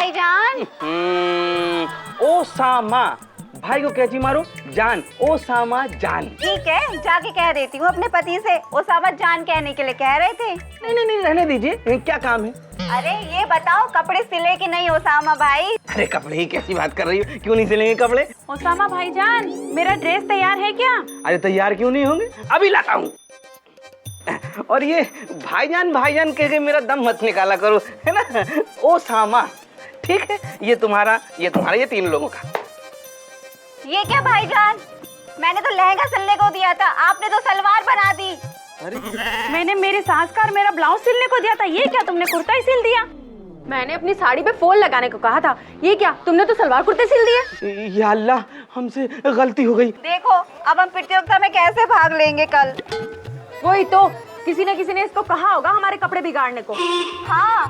भाईजान। ओसामा, भाई को कैची मारो जान, ओसामा जान। ठीक है, जाके कह देती हूँ अपने पति से। ओसामा जान कहने के लिए कह रहे थे। नहीं रहने दीजिए, क्या काम है? अरे ये बताओ, कपड़े सिले कि नहीं ओसामा भाई? अरे कपड़े ही कैसी बात कर रही हो, क्यों नहीं सिलेंगे कपड़े? ओसामा भाईजान, मेरा ड्रेस तैयार है क्या? अरे तैयार क्यों नहीं होंगे, अभी लाता हूँ। और ये भाईजान भाईजान कह के मेरा दम मत निकाला करो, है ना? ओसामा, ठीक है? ये तुम्हारा, ये 3 लोगों का। ये क्या भाईजान, मैंने तो लहंगा सिलने को दिया था, आपने तो सलवार बना दी। अरे मैंने मेरे सास का मेरा ब्लाउज सिलने को दिया था, ये क्या तुमने कुर्ता ही सिल दिया? मैंने अपनी साड़ी पे फॉल लगाने को कहा था, ये क्या तुमने तो सलवार कुर्ते सिल दिए? या अल्लाह, हमसे गलती हो गई। देखो अब हम प्रतियोगिता में कैसे भाग लेंगे कल। वही तो, किसी न किसी ने इसको कहा होगा हमारे कपड़े बिगाड़ने को। हाँ,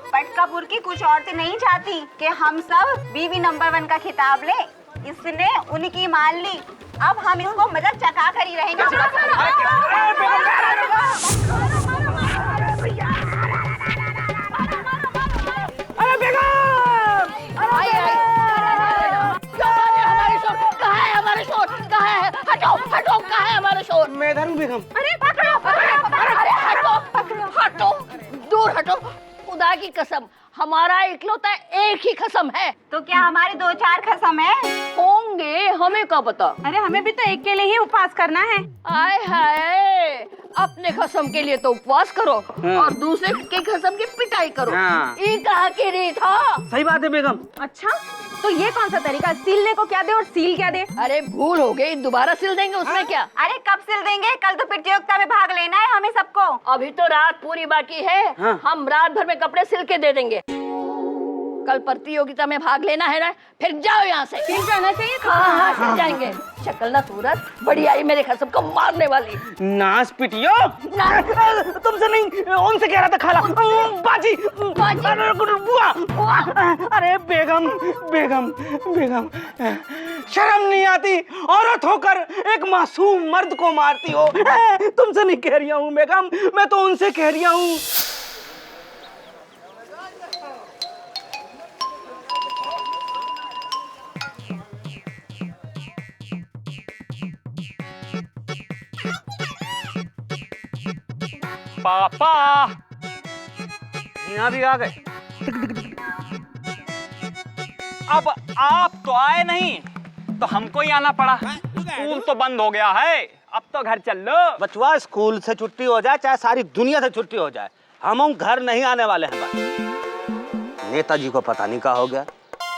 पटकापुर की कुछ औरतें नहीं चाहती कि हम सब बीवी नंबर 1 का खिताब ले, इसने उनकी मान ली। अब हम इसको मजाक चखा कर ही रहेंगे। अरे बेगम, हटो, कहाँ है हमारा शोर? मैं इधर हूँ बेगम। अरे पकड़ो, हटो, दूर हटो। खुदा की कसम, हमारा इकलौता एक ही कसम है। तो क्या हमारे 2-4 कसम है? होंगे, हमें क्या पता। अरे हमें भी तो एक के लिए ही उपवास करना है। आय हाय, अपने कसम के लिए तो उपवास करो और दूसरे के कसम की पिटाई करो। ये कहा की रीत था। सही बात है बेगम। अच्छा, तो ये कौन सा तरीका, सिलने को क्या दे और सील क्या दे? अरे भूल हो गई, दोबारा सिल देंगे, उसमें क्या? अरे कब सिल देंगे, कल तो प्रतियोगिता में भाग लेना है हमें सबको। अभी तो रात पूरी बाकी है। हम रात भर में कपड़े सिल के दे देंगे। कल प्रतियोगिता में भाग लेना है ना, फिर जाओ यहाँ से। सिल जाना चाहिए। हाँ, सिल जाएंगे। शक्ल ना सूरत बड़ी आई मेरे कसम को मारने वाली। नाच पिटियो, तुमसे नहीं, उनसे कह रहा था खाला। बाजी, बुआ। अरे बेगम, शर्म नहीं आती, औरत होकर एक मासूम मर्द को मारती हो। तुमसे नहीं कह रही हूँ बेगम, मैं तो उनसे कह रही हूँ। पापा यहाँ भी आ गए। अब आप तो आए नहीं तो हमको ही आना पड़ा। स्कूल तो बंद हो गया है, अब तो घर चल लो। बचवा, स्कूल से छुट्टी हो जाए चाहे सारी दुनिया से छुट्टी हो जाए, हम घर नहीं आने वाले हैं। बस नेताजी को पता नहीं क्या हो गया,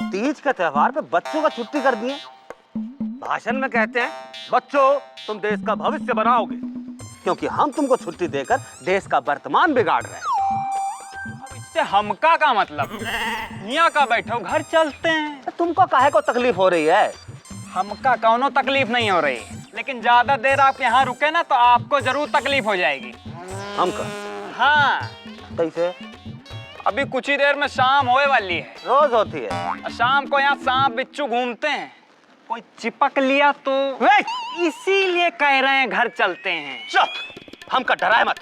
तीज के त्योहार पे बच्चों का छुट्टी कर दिए। भाषण में कहते हैं बच्चों तुम देश का भविष्य बनाओगे, क्योंकि हम तुमको छुट्टी देकर देश का वर्तमान बिगाड़ रहे हैं। अब इससे हमका का मतलब? यहाँ का बैठो, घर चलते हैं। तुमको काहे को तकलीफ हो रही है? हमका कौनो तकलीफ नहीं हो रही, लेकिन ज्यादा देर आप यहाँ रुके ना तो आपको जरूर तकलीफ हो जाएगी। हमका? हाँ, कैसे? अभी कुछ ही देर में शाम होए वाली है। रोज होती है। शाम को यहाँ सांप बिच्छू घूमते हैं, कोई चिपक लिया तो इसीलिए कह रहे हैं घर चलते हैं। चुप, हमका डराए मत।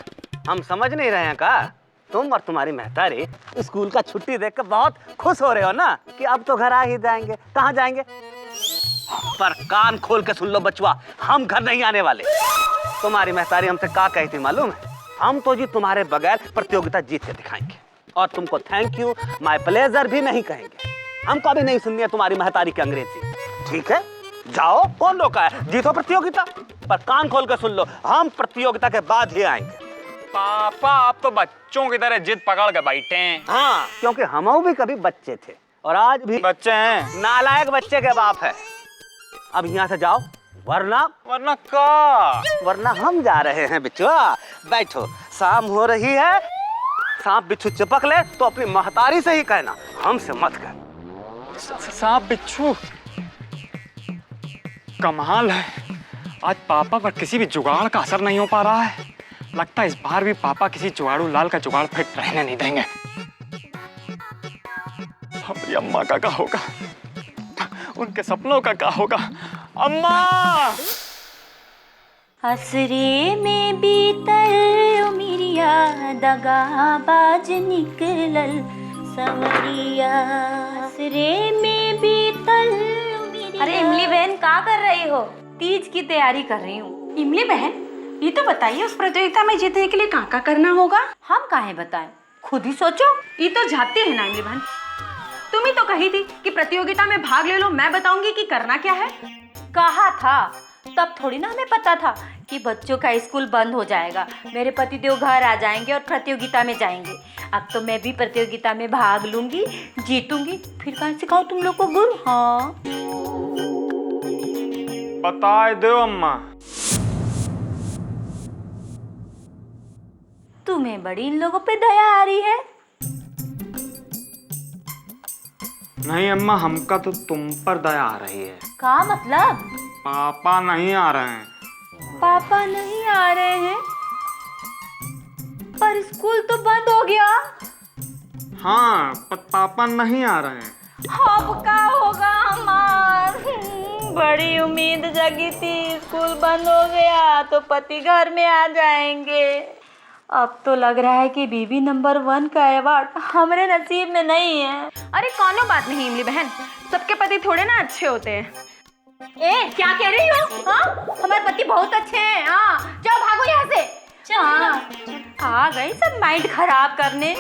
हम समझ नहीं रहे हैं का? तुम और तुम्हारी महतारी स्कूल का छुट्टी देख कर बहुत खुश हो रहे हो ना कि अब तो घर आ ही जाएंगे। कहाँ जाएंगे? पर कान खोल के सुन लो बचवा, हम घर नहीं आने वाले। तुम्हारी महतारी हमसे क्या कही थी मालूम है? हम तो जी तुम्हारे बगैर प्रतियोगिता जीत के दिखाएंगे और तुमको थैंक यू माय प्लेजर भी नहीं कहेंगे। हमको अभी नहीं सुननी है तुम्हारी महतारी की अंग्रेजी। ठीक है, जाओ, कौन रोका है? जीतो प्रतियोगिता, पर कान खोल के सुन लो, हम प्रतियोगिता के बाद ही आएंगे। पापा आप तो बच्चों की तरह जिद पकड़ के बैठे हैं। हाँ, क्योंकि हम भी कभी बच्चे थे और आज भी बच्चे हैं। नालायक बच्चे के बाप है। अब यहाँ से जाओ, वरना हम जा रहे हैं। बिच्छुआ बैठो, शाम हो रही है। सांप बिच्छू चिपक ले तो अपनी महतारी से ही कहना, हमसे मत कह। सांप बिच्छू कमाल है, आज पापा पर किसी भी जुगाड़ का असर नहीं हो पा रहा है। लगता है इस बार भी पापा किसी जुगाड़ू लाल का जुगाड़ फिट रहने नहीं देंगे। हमारी अम्मा का क्या होगा, उनके सपनों का क्या होगा? अम्मा! हसरे में बीतल उमिरिया दगाबाज निकलल, सवरिया असरे में बीतल। अरे इमली बहन क्या कर रही हो? तीज की तैयारी कर रही हूँ। इमली बहन, ये तो बताइए उस प्रतियोगिता में जीतने के लिए क्या करना होगा? हम काहे बताएं, खुद ही सोचो। ये तो जाती है ना इमली बहन, तुम ही तो कही थी कि प्रतियोगिता में भाग ले लो, मैं बताऊंगी कि करना क्या है। कहा था, तब थोड़ी ना हमें पता था कि बच्चों का स्कूल बंद हो जाएगा, मेरे पतिदेव घर आ जाएंगे और प्रतियोगिता में जाएंगे। अब तो मैं भी प्रतियोगिता में भाग लूंगी, जीतूंगी, फिर कहाँ सिखाऊं तुम लोग को गुर। हाँ बता दो अम्मा। तुम्हें बड़ी इन लोगों पे दया आ रही है। नहीं अम्मा, हमका तो तुम पर दया आ रही है। का मतलब? पापा नहीं आ रहे हैं। पापा नहीं आ रहे हैं? पर स्कूल तो बंद हो गया। हाँ, पर पापा नहीं आ रहे हैं। अब क्या होगा हमार? बड़ी उम्मीद जगी थी, स्कूल बंद हो गया तो पति घर में आ जाएंगे। अब तो लग रहा है कि बीबी नंबर 1 का अवार्ड हमारे नसीब में नहीं है। अरे कोनो बात नहीं इमली बहन, सबके पति थोड़े ना अच्छे होते हैं। ए क्या कह रही हो? हाँ, हमारे पति बहुत अच्छे हैं। हाँ जाओ, भागो यहाँ से। हाँ, आ गई सब माइंड खराब करने।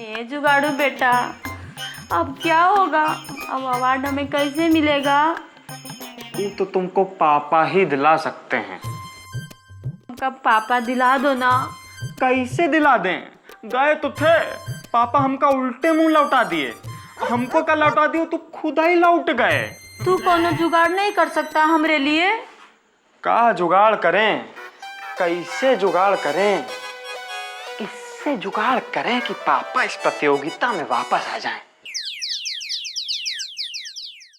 ए जुगाड़ू बेटा, अब क्या होगा? अब अवार्ड हमें कैसे मिलेगा? वो तो तुमको पापा ही दिला सकते हैं। कब पापा दिला दो ना। कैसे दिला दें? गए तो थे, पापा हमका उल्टे मुंह लौटा दिए। हमको क्या लौटा दिए, तो खुद ही लौट गए। तू कोनो जुगाड़ नहीं कर सकता हमरे लिए? का जुगाड़ करें? कैसे जुगाड़ करें? इससे जुगाड़ करें कि पापा इस प्रतियोगिता में वापस आ जाएं।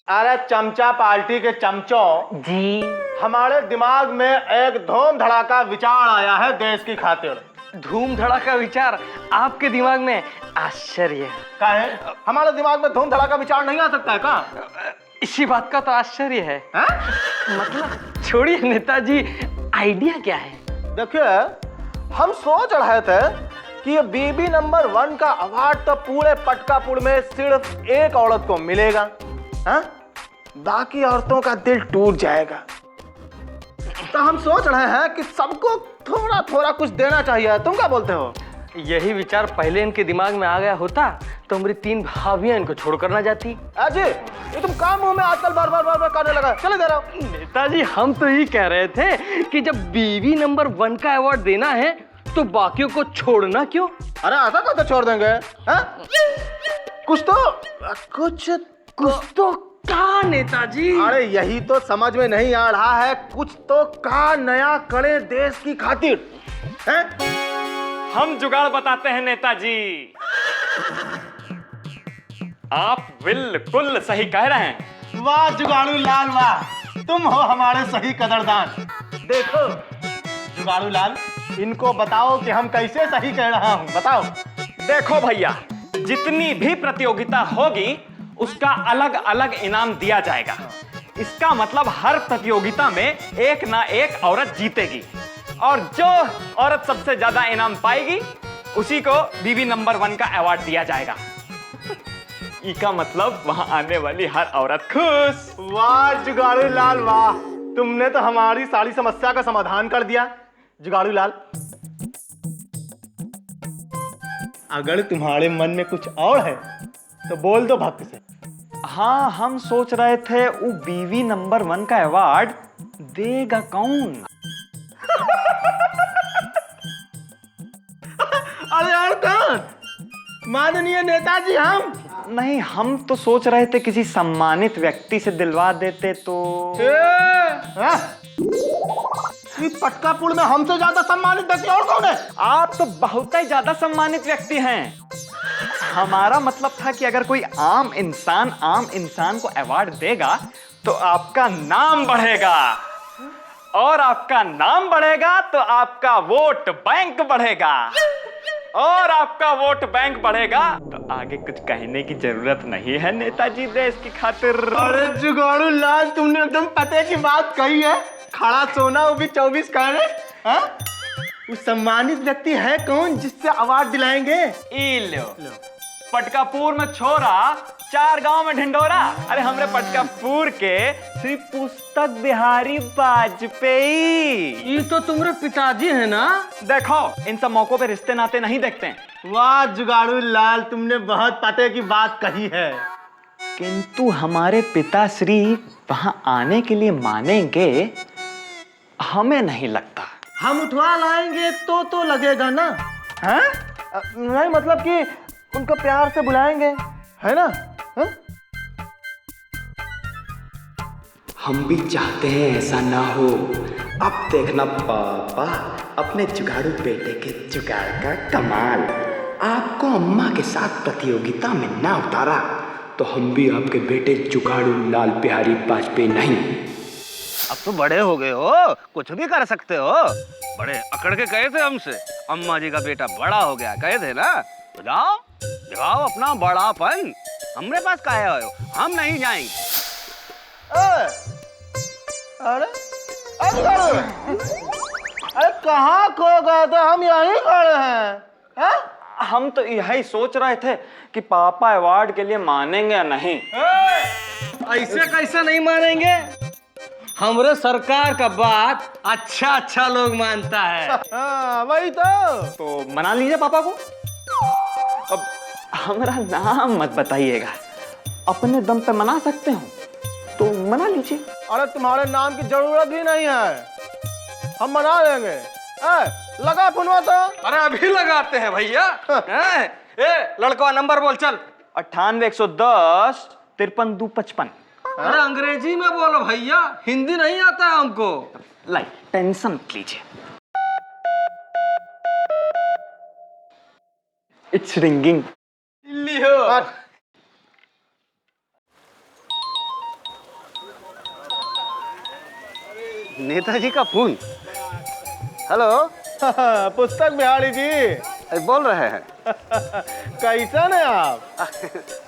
अरे चमचा पार्टी के चमचों जी, हमारे दिमाग में एक धूम धड़ाका विचार आया है देश की खातिर। धूम धड़ाका विचार आपके दिमाग में? आश्चर्य। क्या है? हमारे दिमाग में धूम धड़ाका विचार नहीं आ सकता है क्या? इसी बात का तो आश्चर्य है। मतलब छोड़िए नेताजी, आइडिया क्या है? देखिए, हम सोच रहे थे कि ये बीबी नंबर 1 का अवार्ड तो पूरे पटकापुर में सिर्फ एक औरत को मिलेगा, हाँ? बाकी औरतों का दिल टूट जाएगा। तो हम सोच रहे हैं कि सबको थोड़ा थोड़ा कुछ देना चाहिए। तुम क्या बोलते हो? यही विचार पहले इनके दिमाग में आ गया होता तो हमारी 3 भाभियां इनको छोड़कर ना जाती। अजय, ये तुम काम मुंह में आजकल बार बार करने लगा, चले दे रहा हूं। नेताजी, हम तो यही कह रहे थे कि जब बीवी नंबर 1 का अवार्ड देना है तो बाकियों को छोड़ना क्यों? अरे ऐसा कैसे छोड़ देंगे? हाँ? कुछ तो का नेताजी? अरे यही तो समझ में नहीं आ रहा है। कुछ तो का नया करे देश की खातिर, हैं? हम जुगाड़ बताते हैं नेताजी। आप बिल्कुल सही कह रहे हैं। वाह जुगाड़ू लाल वाह, तुम हो हमारे सही कदरदान। देखो जुगाड़ू लाल, इनको बताओ कि हम कैसे सही कह रहा हूँ, बताओ। देखो भैया, जितनी भी प्रतियोगिता होगी उसका अलग अलग इनाम दिया जाएगा। इसका मतलब हर प्रतियोगिता में एक ना एक औरत जीतेगी और जो औरत सबसे ज्यादा इनाम पाएगी उसी को बीवी नंबर 1 का अवार्ड दिया जाएगा। इसका मतलब वहां आने वाली हर औरत खुश। वाह जुगाड़ू लाल वाह, तुमने तो हमारी सारी समस्या का समाधान कर दिया। जुगाड़ू लाल, अगर तुम्हारे मन में कुछ और है तो बोल दो भक्त से। हाँ, हम सोच रहे थे वो बीवी नंबर 1 का अवार्ड देगा कौन? अरे यार कौन? माननीय नेताजी हम। नहीं, हम तो सोच रहे थे किसी सम्मानित व्यक्ति से दिलवा देते तो। इस पटकापुर में हमसे ज्यादा सम्मानित व्यक्ति और कौन है? आप तो बहुत ही ज्यादा सम्मानित व्यक्ति हैं। हमारा मतलब था कि अगर कोई आम इंसान को अवार्ड देगा तो आपका नाम बढ़ेगा और आपका नाम बढ़ेगा तो आपका वोट बैंक बढ़ेगा और आपका वोट बैंक बढ़ेगा तो आगे कुछ कहने की जरूरत नहीं है नेताजी देश की खातिर। अरे जुगाड़ू लाल, तुमने एकदम पते की बात कही है। खड़ा सोना वो भी 24 कैरेट। उस सम्मानित व्यक्ति है कौन जिससे अवार्ड दिलाएंगे? ई लो पटकापुर में छोरा, 4 गांव में ढिंडोरा। अरे हमरे पटकापुर के श्री पुस्तक बिहारी वाजपेयी। ये तो तुम्हारे पिताजी है ना? देखो इन सब मौकों पे रिश्ते नाते नहीं देखते हैं। वाह जुगाड़ू लाल, तुमने बहुत पते की बात कही है। किंतु हमारे पिताश्री वहां आने के लिए मानेंगे, हमें नहीं लगता। हम उठवा लाएंगे तो लगेगा ना? हैं? नहीं मतलब कि उनको प्यार से बुलाएंगे, है ना? है? हम भी चाहते हैं ऐसा ना हो। अब देखना पापा अपने जुगाड़ू बेटे के जुगाड़ का कमाल। आपको अम्मा के साथ प्रतियोगिता में ना उतारा तो हम भी आपके बेटे जुगाड़ू लाल बिहारी वाजपेयी नहीं। अब तो बड़े हो गए हो, कुछ भी कर सकते हो। बड़े अकड़ के कहे थे हमसे, अम्मा जी का बेटा बड़ा हो गया, कहे थे ना। तो जाओ दिखाओ अपना बड़ापन। हमरे पास काहे आए हो, हम नहीं जाएंगे। अरे अरे कहाँ खो गए थे? हम यहीं खड़े हैं। हम तो यही सोच रहे थे कि पापा अवार्ड के लिए मानेंगे या नहीं। ऐसे कैसे नहीं मानेंगे? हमरे सरकार का बात अच्छा लोग मानता है। हाँ वही तो मना लीजिए पापा को। अब हमारा नाम मत बताइएगा, अपने दम पे मना सकते हो तो मना लीजिए। अरे तुम्हारे नाम की जरूरत भी नहीं है, हम मना लेंगे। लगा फोनवा तो। अरे अभी लगाते हैं भैया। लड़का नंबर बोल चल। 98 110 53 255। अरे अंग्रेजी में बोलो भैया, हिंदी नहीं आता है हमको। लाई टेंशन मत लीजिए। It's ringing. लियो। नेताजी का फोन। हेलो। पुस्तक बिहारी जी बोल रहे हैं। कैसन है आप?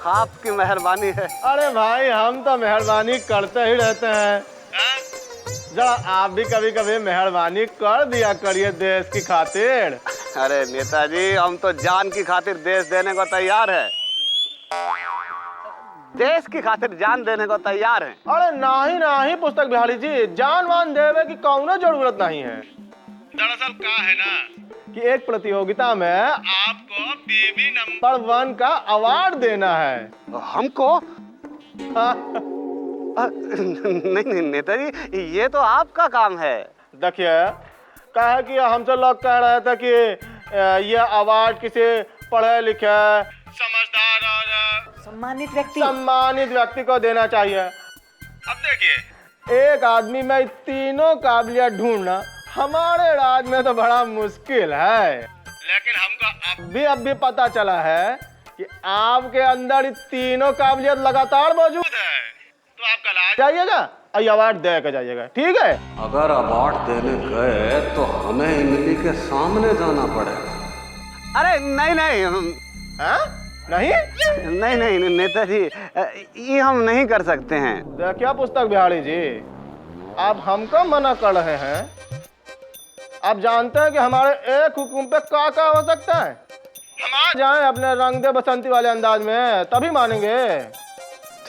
आपकी मेहरबानी है। अरे भाई हम तो मेहरबानी करते ही रहते हैं। जरा आप भी कभी कभी मेहरबानी कर दिया करिए देश की खातिर। अरे नेताजी हम तो जान की खातिर देश देने को तैयार है। देश की खातिर जान देने को तैयार है। अरे नहीं पुस्तक बिहारी जी, जान वान देवे की कौनो जरूरत नहीं है। दरअसल क्या है ना कि एक प्रतियोगिता में आपको बीबी नंबर 1 का अवार्ड देना है। हमको? नहीं नेताजी, ये तो आपका काम है। देखिए क्या है कि हमसे लोग कह रहे थे कि ये अवार्ड किसी पढ़े लिखे समझदार और सम्मानित व्यक्ति को देना चाहिए। अब देखिए एक आदमी में तीनों काबिलियत ढूंढना हमारे राज्य में तो बड़ा मुश्किल है, लेकिन हमको अब भी पता चला है कि आपके अंदर ये तीनों काबिलियत लगातार मौजूद है। तो आप कल आ जाइएगा और अवार्ड दे के जाइएगा, ठीक है? अगर अवार्ड देने गए तो हमें इमली के सामने जाना पड़ेगा। अरे नहीं नहीं नेताजी, ये हम नहीं कर सकते हैं। देखिए पुस्तक बिहारी जी, आप हमको मना कर रहे हैं। आप जानते हैं कि हमारे एक हुक्म पे क्या हो सकता है। हम आ जाएं अपने रंग दे बसंती वाले अंदाज में, तभी मानेंगे।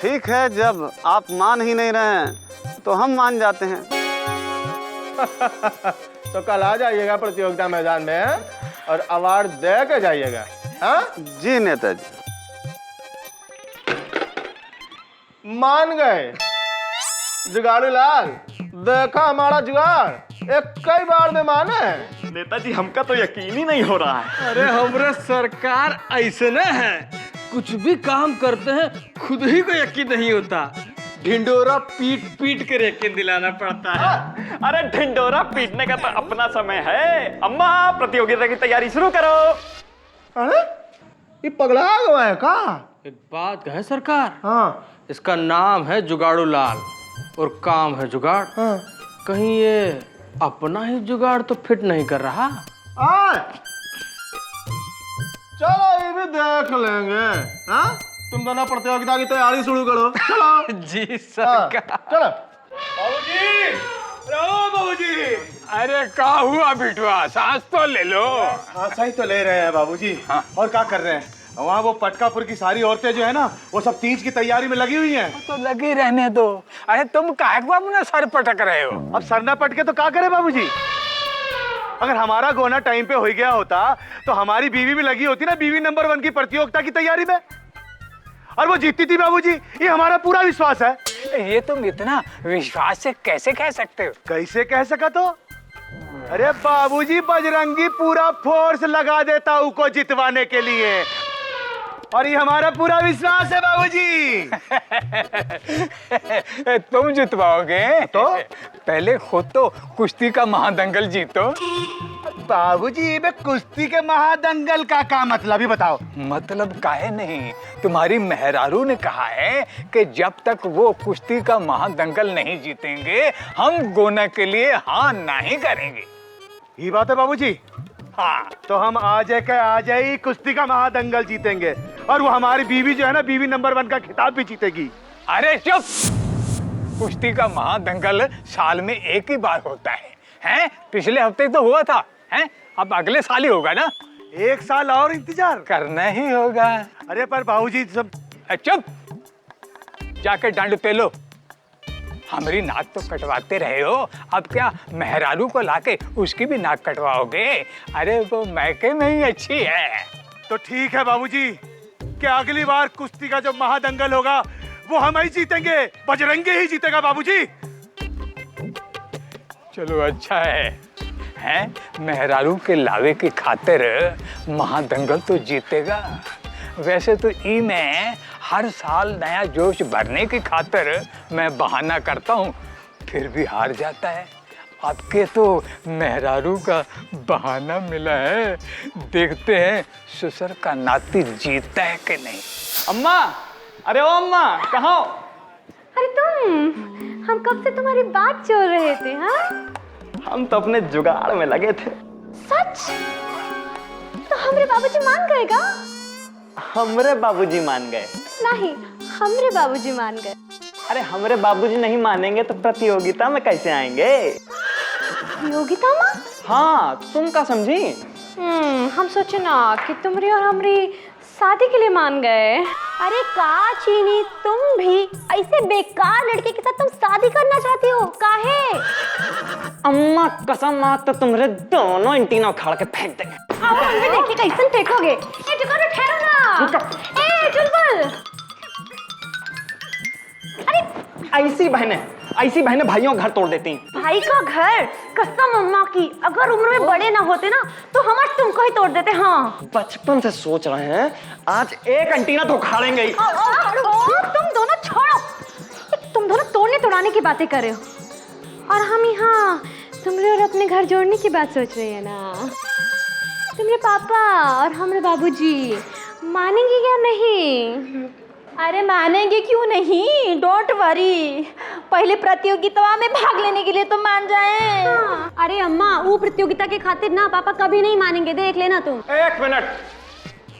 ठीक है, जब आप मान ही नहीं रहे हैं तो हम मान जाते हैं। तो कल आ जाइएगा प्रतियोगिता मैदान में और अवार्ड दे के जाइएगा। हाँ जी नेताजी। मान गए जुगाड़ू लाल? देखा हमारा जुगाड़, एक कई बार में माने। नेताजी हमका तो यकीन ही नहीं हो रहा है। अरे हमरे सरकार ऐसे न है, कुछ भी काम करते हैं खुद ही को यकीन नहीं होता। ढिंडोरा पीट कर यकीन दिलाना पड़ता है। अरे ढिंडोरा पीटने का तो अपना समय है। अम्मा प्रतियोगिता की तैयारी शुरू करो। अरे ये पगला हुआ है का? एक बात कहे सरकार, हाँ इसका नाम है जुगाड़ू लाल और काम है जुगाड़। हाँ। कहीं ये अपना ही जुगाड़ तो फिट नहीं कर रहा? चलो ये भी देख लेंगे। हाँ तुम दोनों प्रतियोगिता की तैयारी शुरू करो। चलो जी सरकार। चलो बाबूजी, बाबूजी अरे का हुआ बिटवा, सांस तो ले लो। सांसा ही तो ले रहे हैं बाबूजी। और क्या कर रहे हैं? वहाँ वो पटकापुर की सारी औरतें जो है ना, वो सब तीज की तैयारी में लगी हुई हैं। तो लगे रहने दो। अरे तुम काहे को अपना सर पटक रहे हो? अब सर ना पटके तो क्या करे बाबूजी? अगर हमारा गोना टाइम पे हो गया होता तो हमारी बीवी भी लगी होती ना बीवी नंबर 1 की प्रतियोगिता की तैयारी में, और वो जीतती थी बाबूजी। ये हमारा पूरा विश्वास है। ये तुम इतना विश्वास से कैसे कह सकते हो? कैसे कह सका तो? अरे बाबूजी, बजरंगी पूरा फोर्स लगा देता उसको जितवाने के लिए, और ये हमारा पूरा विश्वास है बाबूजी। तुम जितवाओगे तो पहले खुद तो कुश्ती का महादंगल जीतो। बाबूजी, बे कुश्ती के महादंगल का मतलब ही बताओ। मतलब काहे नहीं, तुम्हारी मेहरारू ने कहा है कि जब तक वो कुश्ती का महादंगल नहीं जीतेंगे हम गोना के लिए हाँ नहीं करेंगे। ये बात है बाबूजी। हाँ, तो हम आज ही कुश्ती का महादंगल जीतेंगे, और वो हमारी बीवी जो है ना बीवी नंबर 1 का खिताब भी जीतेगी। अरे चुप! कुश्ती का महादंगल साल में एक ही बार होता है, हैं? पिछले हफ्ते तो हुआ था, हैं? अब अगले साल ही होगा ना। 1 साल और इंतजार करना ही होगा। अरे पर बाबूजी सब चुप! जाके डंड पे लो। हमारी नाक तो कटवाते रहे हो, अब क्या मेहरारू को लाके उसकी भी नाक कटवाओगे? अरे वो मैके में ही अच्छी है। तो ठीक है बाबूजी कि अगली बार कुश्ती का जो महादंगल होगा वो हम ही जीतेंगे, बजरंगी ही जीतेगा बाबूजी। चलो अच्छा है, हैं? मेहरारू के लावे की खातिर महादंगल तो जीतेगा। वैसे तो ई में हर साल नया जोश भरने की खातिर मैं बहाना करता हूँ, फिर भी हार जाता है। आपके तो मेहरारू का बहाना मिला है, देखते हैं ससुर का नाती जीतता है कि नहीं। अम्मा, अरे ओ अम्मा, कहाँ हो? अरे तुम, हम कब से तुम्हारी बात चल रहे थे। हाँ, हम तो अपने जुगाड़ में लगे थे। सच? तो हमरे बाबूजी मान गए का? हमरे बाबूजी मान गए? नहीं, हमरे बाबूजी मान गए। अरे हमरे बाबूजी नहीं मानेंगे तो प्रतियोगिता में कैसे आएंगे? प्रतियोगिता में? हाँ, तुम क्या समझी? हम सोचे ना कि तुम्हारी और हमारी शादी के लिए मान गए। अरे का चीनी, तुम भी ऐसे बेकार लड़के के साथ तुम शादी करना चाहती हो? काहे? अम्मा कसम, आज तो तुम्हारे दोनों एंटीना उखाड़ के फेंक देंगे। आओ हमने देखिए कैसे फेंकोगे। ए ठिकाना ठहरो ना। ए चुलबुल, ऐसी बहनें भाइयों घर तोड़ देती हैं। भाई का घर? कसम अम्मा की, अगर उम्र में बड़े ना होते ना तो हम आज तुमको ही तोड़ देते। हाँ, बचपन से सोच रहे हैं आज एक एंटीना तो उखाड़ेंगे ही। तुम दोनों छोड़ो, तुम दोनों तोड़ने तोड़ाने की बातें कर रहे हो, और हम यहाँ तुमरे और अपने घर जोड़ने की बात सोच रहे हैं ना। तुम्हारे पापा और हमारे बाबूजी मानेंगे या नहीं? अरे मानेंगे क्यों नहीं, डोंट वरी, पहले प्रतियोगिता में भाग लेने के लिए तो मान जाएं। हाँ। अरे अम्मा, वो प्रतियोगिता के खातिर ना पापा कभी नहीं मानेंगे, देख लेना तुम। एक मिनट,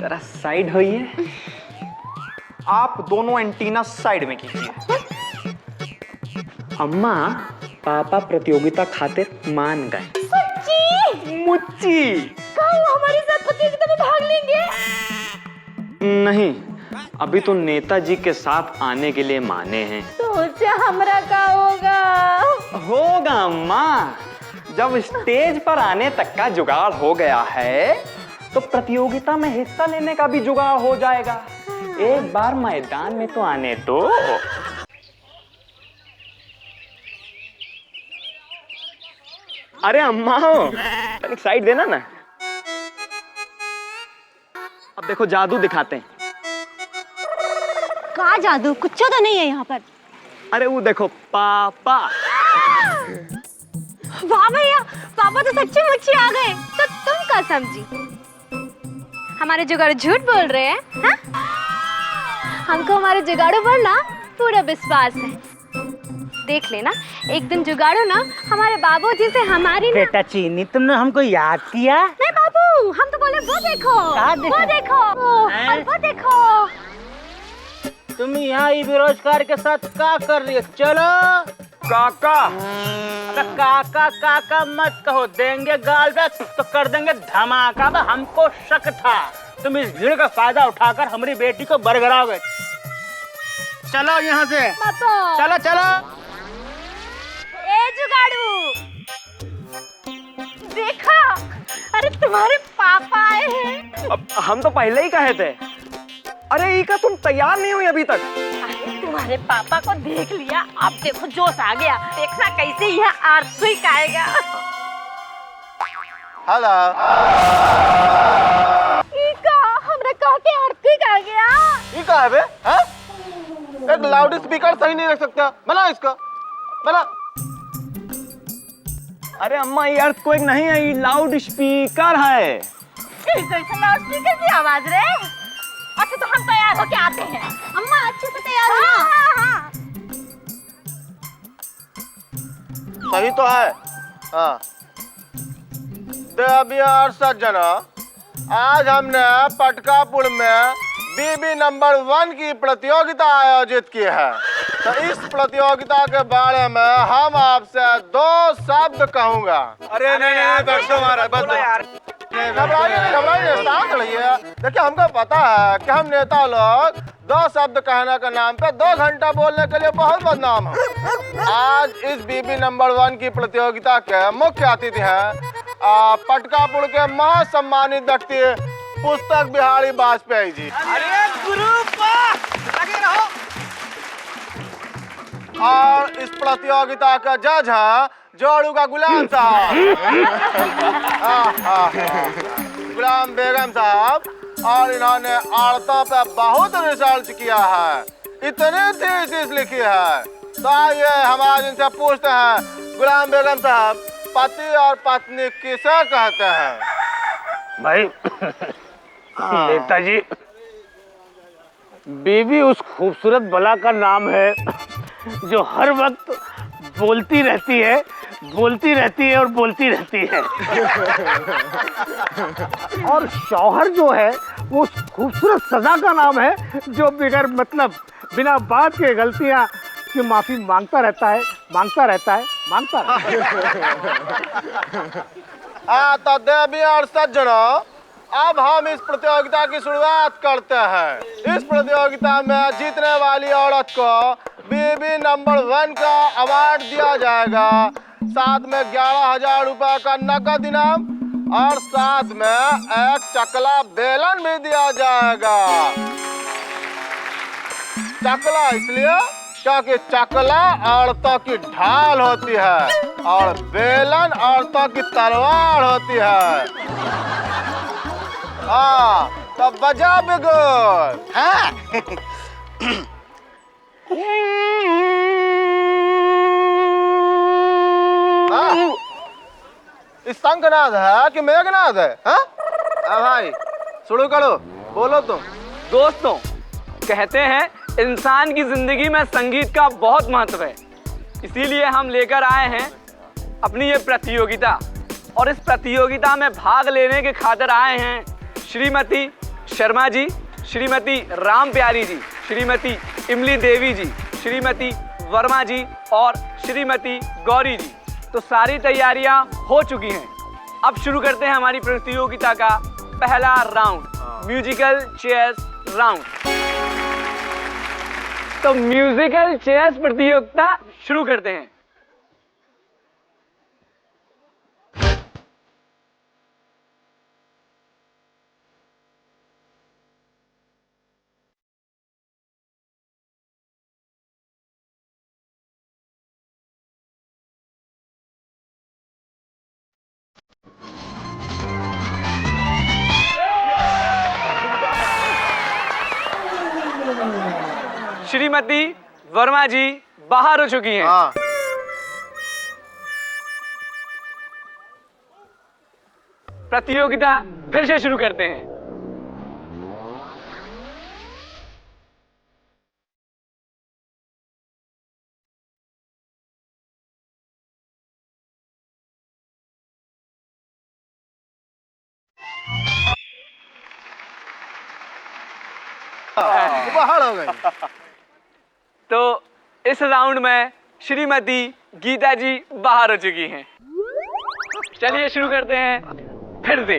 जरा साइड होइए। आप दोनों एंटीना साइड में कीजिए। अम्मा, पापा प्रतियोगिता खातिर मान गए। सच्ची? मुच्ची? कल हमारे साथ प्रतियोगिता में भाग लेंगे? नहीं, अभी तो नेताजी के साथ आने के लिए माने हैं। तो उससे हमरा का होगा? होगा अम्मा, जब स्टेज पर आने तक का जुगाड़ हो गया है तो प्रतियोगिता में हिस्सा लेने का भी जुगाड़ हो जाएगा। एक बार मैदान में तो आने दो। अरे अम्मा, तनिक साइड देना ना। अब देखो जादू दिखाते हैं। का जादू? कुछ तो नहीं है यहाँ पर। अरे वो देखो पापा। वाह भैया, पापा तो सच्ची मुच्ची आ गए। तो तुम क्या समझी? हमारे जुगाड़ू झूठ बोल रहे हैं? हाँ? हमको हमारे जुगाड़ू पर ना पूरा विश्वास है। देख लेना, एक दिन जुगाड़ू ना हमारे बाबूजी से हमारी बेटा चीनी, तुमने हमको याद किया? नहीं बाबू, हम तो बोले वो देखो, वो देखो, और वो देखो। तुम यहाँ बेरोजगार के साथ क्या कर रही हो? चलो काका। अरे काका काका मत कहो, देंगे गाल पे तो कर देंगे धमाका। बे हमको शक था तुम इस भीड़ का फायदा उठाकर हमारी बेटी को बरगराओगे। चलो यहाँ से, चलो चलो। ए जुगाड़ू, देखा, अरे तुम्हारे पापा आए हैं। अब हम तो पहले ही कहे थे। अरे ईका तुम तैयार नहीं हुई अभी तक। अरे तुम्हारे पापा को देख लिया, अब देखो जोश आ गया। देखना कैसे यह आर्थिक आएगा। हेलो। ईका हमने कहा कि आर्थिक आ गया। ये कहा है बे? हाँ? एक लाउड स्पीकर सही नहीं रख सकता? बना इसका, बना। अरे अम्मा ये अर्थक्वेक नहीं है, ये लाउड स्पीकर है। कैसे लाउड स्पीकर की आवाज रे? अच्छा तो हम तैयार होके आते हैं। अम्मा अच्छे से तैयार हो ना? हाँ। सही तो है। हाँ। देविया सज्जना, आज हमने पटकापुर में बीबी नंबर 1 की प्रतियोगिता आयोजित की है। तो इस प्रतियोगिता के बारे में हम आपसे 2 शब्द कहूँगा। अरे नहीं बस महाराज, बस यार। घबराइए, शांत रहिए। देखिए हमको पता है कि हम नेता लोग 2 शब्द कहने के नाम पे 2 घंटा बोलने के लिए बहुत बदनाम है। आज इस बीबी नंबर 1 की प्रतियोगिता के मुख्य अतिथि हैं पटकापुर के महासम्मानित व्यक्ति पुस्तक बिहारी वाजपेयी जी। अरे गुरु लगे रहो। और इस प्रतियोगिता का जज है जोड़ू का गुलाम साहब। गुलाम बेगम साहब। और इन्होंने औरतों पे बहुत रिसर्च किया है, इतनी थीसिस लिखी है। तो आइए हम आज इनसे पूछते हैं, गुलाम बेगम साहब, पति और पत्नी किसे कहते हैं? भाई नेताजी, बीवी उस खूबसूरत बला का नाम है जो हर वक्त बोलती रहती है, बोलती रहती है और बोलती रहती है। और शौहर जो है वो उस खूबसूरत सजा का नाम है जो बिगर मतलब बिना बात के गलतियां की माफी मांगता रहता है, मांगता रहता है, मांगता रहता है। तो देवी और सज्जनों, अब हम इस प्रतियोगिता की शुरुआत करते हैं। इस प्रतियोगिता में जीतने वाली औरत को बीबी नंबर 1 का अवार्ड दिया जाएगा। साथ में 11,000 रुपए का नकद इनाम और साथ में एक चकला बेलन भी दिया जाएगा। चकला इसलिए क्योंकि चकला औरतों की ढाल होती है और बेलन औरतों की तलवार होती है। हाँ, तो बजा बिगुल। हाँ। इस शंखनाद है कि मेघनाद है? हाँ? भाई शुरू करो, बोलो तुम। दोस्तों, कहते हैं इंसान की जिंदगी में संगीत का बहुत महत्व है, इसीलिए हम लेकर आए हैं अपनी ये प्रतियोगिता। और इस प्रतियोगिता में भाग लेने के खातिर आए हैं श्रीमती शर्मा जी, श्रीमती राम प्यारी जी, श्रीमती इमली देवी जी, श्रीमती वर्मा जी और श्रीमती गौरी जी। तो सारी तैयारियां हो चुकी हैं। अब शुरू करते हैं हमारी प्रतियोगिता का पहला राउंड, म्यूजिकल चेयर्स राउंड। तो म्यूजिकल चेयर्स प्रतियोगिता शुरू करते हैं। श्रीमती वर्मा जी बाहर हो चुकी हैं। हाँ। प्रतियोगिता फिर से शुरू करते हैं। बाहर हो गई। तो इस राउंड में श्रीमती गीता जी बाहर हो चुकी हैं। चलिए शुरू करते हैं फिर से।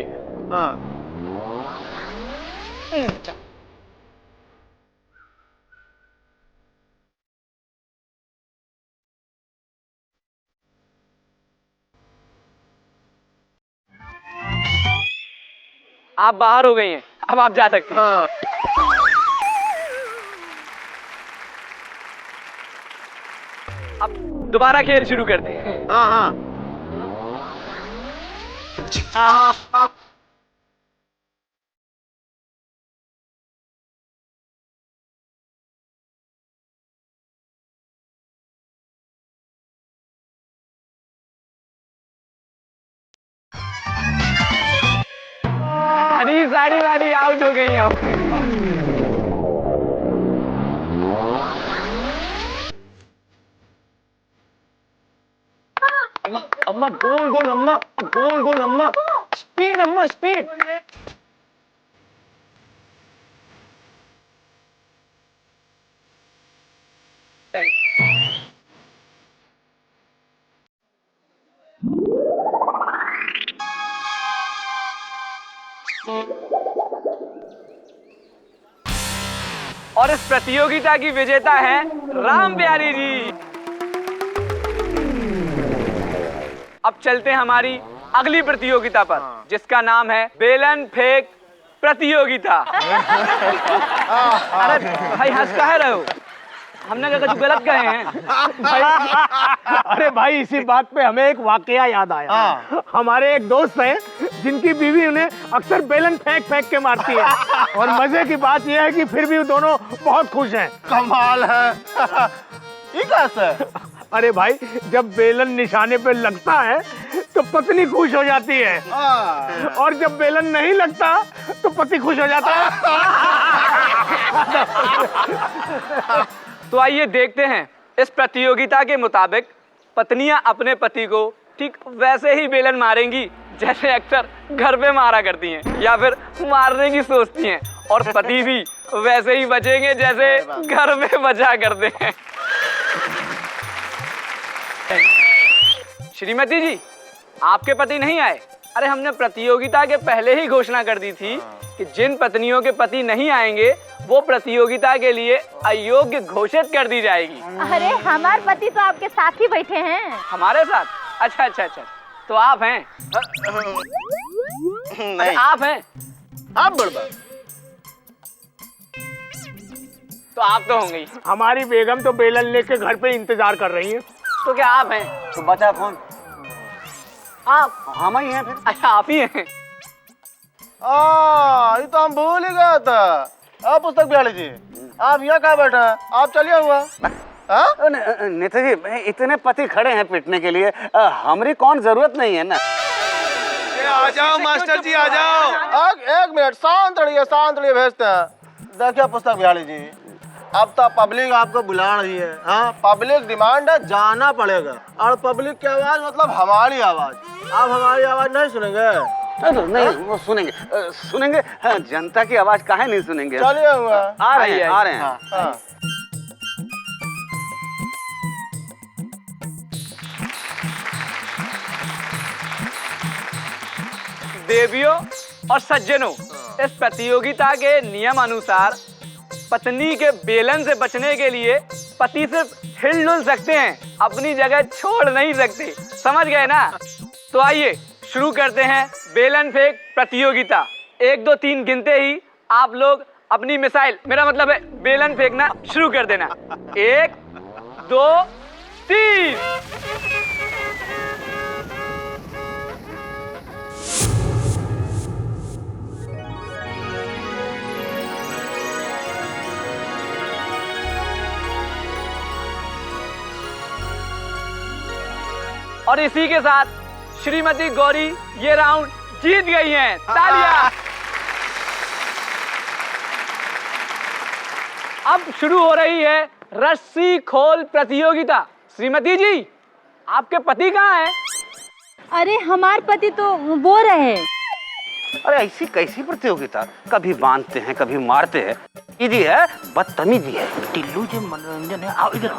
आप बाहर हो गई हैं, अब आप जा सकते हैं। अब दोबारा खेल शुरू करते हैं। अरे साड़ी वाली आउट हो गई अब। अम्मा गोल गोल, अम्मा गोल गोल, अम्मा स्पीड, अम्मा स्पीड। और इस प्रतियोगिता की विजेता है राम प्यारी जी। अब चलते हैं हमारी अगली प्रतियोगिता पर, जिसका नाम है बेलन फेंक प्रतियोगिता। अरे भाई हंस काहे रहे हो? हमने क्या कुछ गलत कहे हैं भाई? अरे भाई इसी बात पे हमें एक वाकया याद आया। हमारे एक दोस्त हैं जिनकी बीवी उन्हें अक्सर बेलन फेंक फेंक के मारती है, और मजे की बात यह है कि फिर भी वो दोनों बहुत खुश हैं। कमाल है। ये कैसे? अरे भाई जब बेलन निशाने पे लगता है तो पत्नी खुश हो जाती है, और जब बेलन नहीं लगता तो पति खुश हो जाता है। तो आइए देखते हैं इस प्रतियोगिता के मुताबिक पत्नियां अपने पति को ठीक वैसे ही बेलन मारेंगी जैसे अक्सर घर पे मारा करती हैं, या फिर मारने की सोचती हैं, और पति भी वैसे ही बचेंगे जैसे घर में बचा करते हैं। श्रीमती जी, आपके पति नहीं आए? अरे हमने प्रतियोगिता के पहले ही घोषणा कर दी थी कि जिन पत्नियों के पति नहीं आएंगे वो प्रतियोगिता के लिए अयोग्य घोषित कर दी जाएगी। अरे हमारे पति तो आपके साथ ही बैठे हैं। हमारे साथ? अच्छा अच्छा अच्छा, तो आप हैं? नहीं, आप हैं? आप बड़बड़। तो आप तो होंगे ही। हमारी बेगम तो बेलन लेके घर पे इंतजार कर रही है। तो क्या आप हैं? तो बचा कौन? आप? हम ही हैं फिर। अच्छा आप ही हैं। ये तो हम भूल ही गया था। आप पुस्तक बिहारी जी, आप यहाँ कहाँ बैठे हैं? आप चलिए हुआ। नेता जी इतने पति खड़े हैं पीटने के लिए, हमारी कौन जरूरत नहीं है ना। आ जाओ मास्टर जी, आ जाओ। एक मिनट, शांत रहिए भेजते हैं। देखिए पुस्तक बिहारी जी, अब तो पब्लिक आपको बुला रही है। हाँ, पब्लिक डिमांड है, जाना पड़ेगा। और पब्लिक की आवाज मतलब हमारी आवाज। आप हमारी आवाज नहीं सुनेंगे? नहीं वो सुनेंगे। हाँ, जनता की आवाज काहे नहीं सुनेंगे? चलिए हुआ। आ रहे हैं। हाँ। देवियों और सज्जनों, इस प्रतियोगिता के नियम अनुसार पत्नी के बेलन से बचने के लिए पति सिर्फ हिल-डुल सकते हैं, अपनी जगह छोड़ नहीं सकते। समझ गए ना? तो आइए शुरू करते हैं बेलन फेंक प्रतियोगिता। 1 2 3 गिनते ही आप लोग अपनी मिसाइल, मेरा मतलब है बेलन फेंकना शुरू कर देना। 1 2 3। और इसी के साथ श्रीमती गौरी ये राउंड जीत गई हैं। तालियां। अब शुरू हो रही है रस्सी खोल प्रतियोगिता। श्रीमती जी, आपके पति कहाँ हैं? अरे हमारे पति तो वो रहे। अरे ऐसी कैसी प्रतियोगिता? कभी बांधते हैं कभी मारते हैं। ये है बदतमीजी है। टिल्लू जो मनोरंजन है। आओ इधर।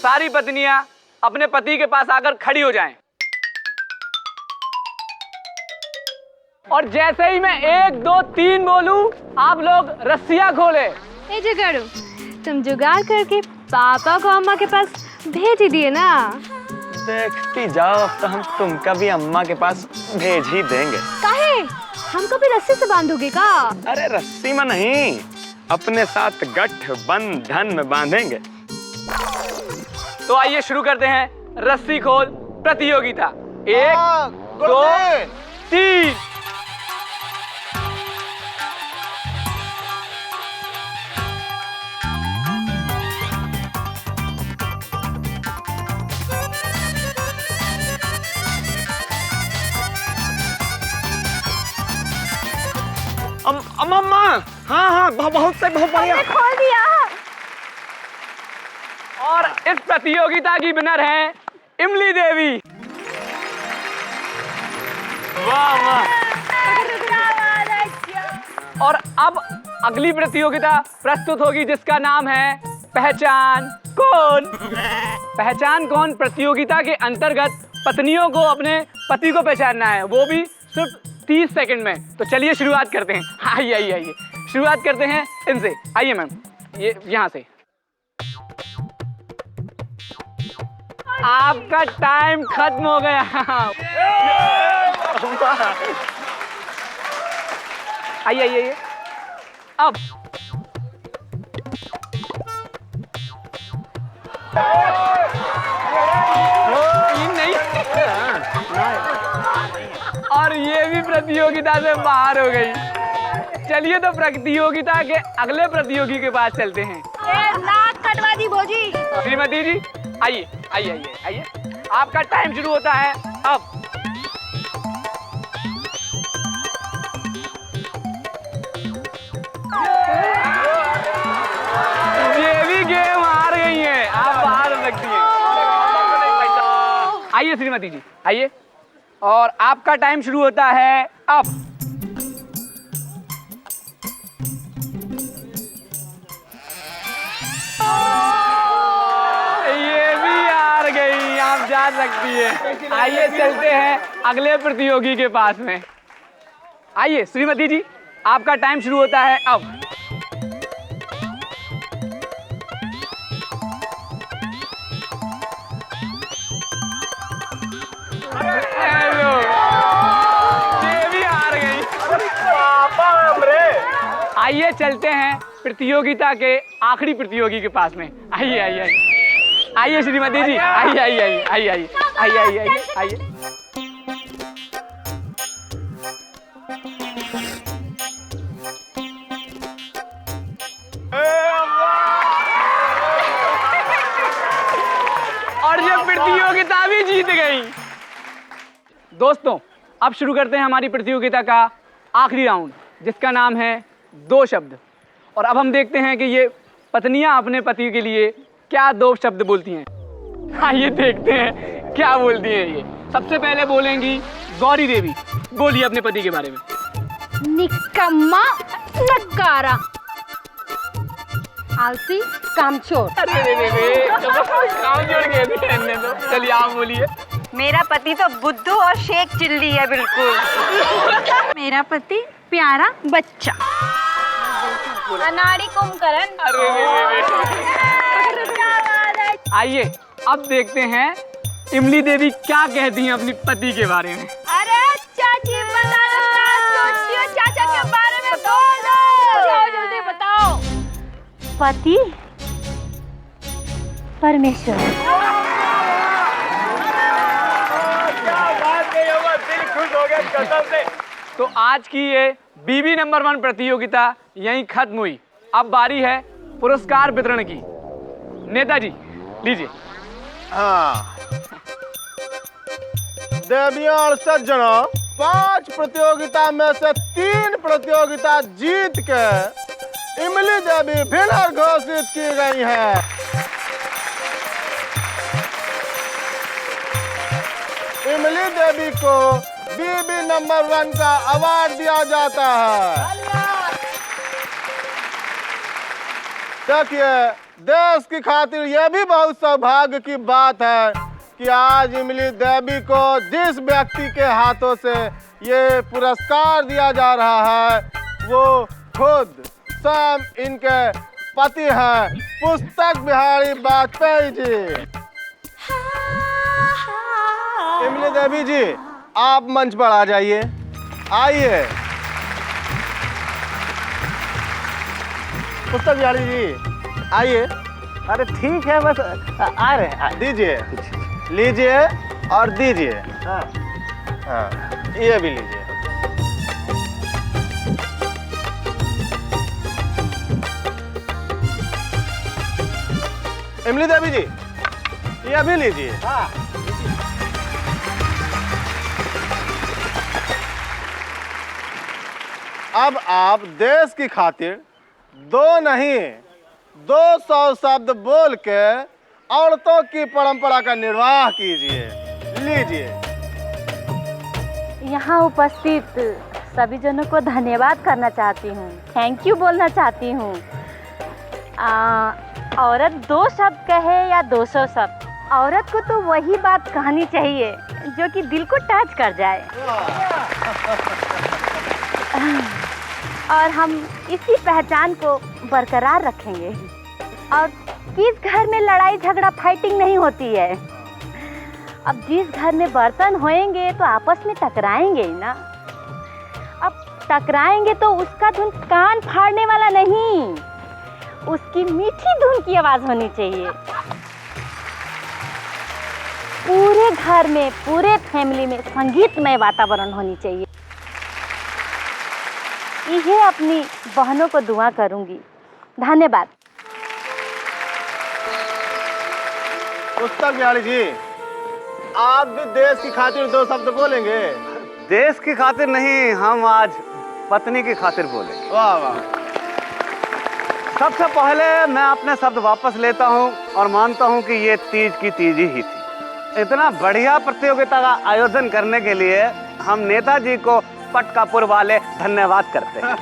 सारी पत्नियां अपने पति के पास आकर खड़ी हो जाएं। और जैसे ही मैं 1 2 3 बोलूं, आप लोग रस्सियां खोले। ए जुगाड़ू, तुम जुगाड़ करके पापा को अम्मा के पास भेज ही दिए ना। देखती जाओ, अब तो हम तुमका भी अम्मा के पास भेज ही देंगे। काहे? हमको भी रस्सी से बांधोगे का? अरे रस्सी में नहीं, अपने साथ गठबंधन में बांधेंगे। तो आइए शुरू करते हैं रस्सी खोल प्रतियोगिता। 1 2 3। अम्मा, हाँ, बहुत बढ़िया। खोल दिया। और इस प्रतियोगिता की विनर है इमली देवी। वाह वाह। और अब अगली प्रतियोगिता प्रस्तुत होगी जिसका नाम है पहचान कौन। पहचान कौन प्रतियोगिता के अंतर्गत पत्नियों को अपने पति को पहचानना है, वो भी सिर्फ 30 सेकंड में। तो चलिए शुरुआत करते हैं। आइए शुरुआत करते हैं इनसे। आइए मैम, ये यहाँ से। आपका टाइम खत्म हो गया। आइए अब नहीं। और ये भी प्रतियोगिता से बाहर हो गई। चलिए तो प्रतियोगिता के अगले प्रतियोगी के पास चलते हैं। नाक कटवा दी भोजी। श्रीमती जी आइए। आपका टाइम शुरू होता है अब। ये भी गेम हार गई हैं, आप बाहर हो सकती हैं। आइए श्रीमती जी आइए, और आपका टाइम शुरू होता है अब। ये भी हार गई, आप जा सकती है। आइए चलते हैं अगले प्रतियोगी के पास में। आइए श्रीमती जी, आपका टाइम शुरू होता है अब। ये भी हार गई। आइए चलते हैं प्रतियोगिता के आखिरी प्रतियोगी के पास में। आइए श्रीमती जी आइए। और ये प्रतियोगिता भी जीत गई। दोस्तों, अब शुरू करते हैं हमारी प्रतियोगिता का आखिरी राउंड, जिसका नाम है 2 शब्द। और अब हम देखते हैं कि ये पत्नियां अपने पति के लिए क्या 2 शब्द बोलती हैं। आइए देखते हैं क्या बोलती हैं ये। सबसे पहले बोलेंगी गौरी देवी। बोलिए अपने पति के बारे में। निकम्मा, नकारा, आलसी, कामचोर। कामचोर कहने दो। चलिए आप बोलिए। मेरा पति तो बुद्धू और शेख चिल्ली है बिल्कुल। मेरा पति प्यारा बच्चा, अनाड़ी कुंभकर्ण। आइए अब देखते हैं इमली देवी क्या कहती हैं अपनी पति के बारे में। अरे चाची सोचती हो चाचा के बारे में, बोलो जल्दी बताओ। पति परमेश्वर। तो आज की ये बीबी नंबर 1 प्रतियोगिता यहीं खत्म हुई। अब बारी है पुरस्कार वितरण की। नेताजी लीजिए। हाँ, देवियों और सज्जनों, 5 प्रतियोगिता में से 3 प्रतियोगिता जीत के इमली देवी विनर घोषित की गई है। इमली देवी को बीबी नंबर 1 का अवार्ड दिया जाता है। देखिए, देश की खातिर यह भी बहुत सौभाग्य की बात है कि आज इमली देवी को जिस व्यक्ति के हाथों से ये पुरस्कार दिया जा रहा है वो खुद स्वयं इनके पति हैं पुस्तक बिहारी वाजपेयी जी। इमली देवी जी, आप मंच पर आ जाइए, आइए। पुस्तक बिहारी जी आइए। अरे ठीक है, बस आ रहे हैं। दीजिए, लीजिए और दीजिए। हाँ हाँ, ये भी लीजिए। इमली देवी जी, ये भी लीजिए। हाँ। अब आप देश की खातिर 2 नहीं 200 शब्द बोल के औरतों की परंपरा का निर्वाह कीजिए। लीजिए। यहाँ उपस्थित सभी जनों को धन्यवाद करना चाहती हूँ, थैंक यू बोलना चाहती हूँ। औरत 2 शब्द कहे या 200 शब्द, औरत को तो वही बात कहनी चाहिए जो कि दिल को टच कर जाए। और हम इसी पहचान को बरकरार रखेंगे। और किस घर में लड़ाई झगड़ा फाइटिंग नहीं होती है। अब जिस घर में बर्तन होएंगे तो आपस में टकराएंगे ही ना। अब टकराएंगे तो उसका धुन कान फाड़ने वाला नहीं, उसकी मीठी धुन की आवाज होनी चाहिए। पूरे घर में, पूरे फैमिली में संगीतमय वातावरण होनी चाहिए। यही अपनी बहनों को दुआ करूंगी। धन्यवाद। पुस्तक बिहारी जी, आप भी देश की खातिर 2 शब्द बोलेंगे? देश की खातिर नहीं, हम आज पत्नी की खातिर बोले। वाह वाह। सबसे पहले मैं अपने शब्द वापस लेता हूं और मानता हूं कि ये तीज की तीज ही थी। इतना बढ़िया प्रतियोगिता का आयोजन करने के लिए हम नेताजी को पटकापुर वाले धन्यवाद करते हैं।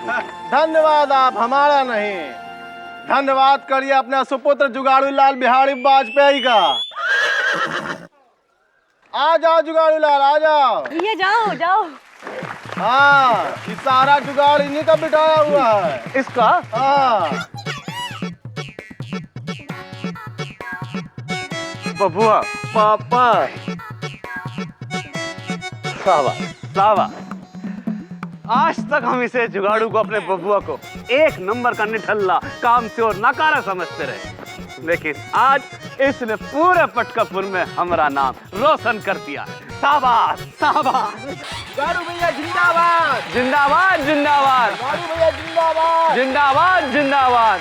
धन्यवाद आप हमारा नहीं, धन्यवाद करिए अपने सुपुत्र जुगाड़ू लाल बिहारी वाजपेयी का। आ जाओ जुगाड़ू लाल, आ जाओ। ये जाओ जाओ। हाँ, ये सारा जुगाड़ इन्हीं का बिठाया हुआ है। इसका? हाँ। बबुआ, पापा। शाबाश शाबाश। आज तक हम इसे जुगाड़ू को, अपने बबुआ को 1 नंबर का निठल्ला, कामचोर, नकारा समझते रहे, लेकिन आज इसने पूरे पटकापुर में हमारा नाम रोशन कर दिया। शाबाश शाबाश। जुगाड़ू भैया जिंदाबाद। जिंदाबाद जिंदाबाद। जुगाड़ू भैया जिंदाबाद। जिंदाबाद जिंदाबाद।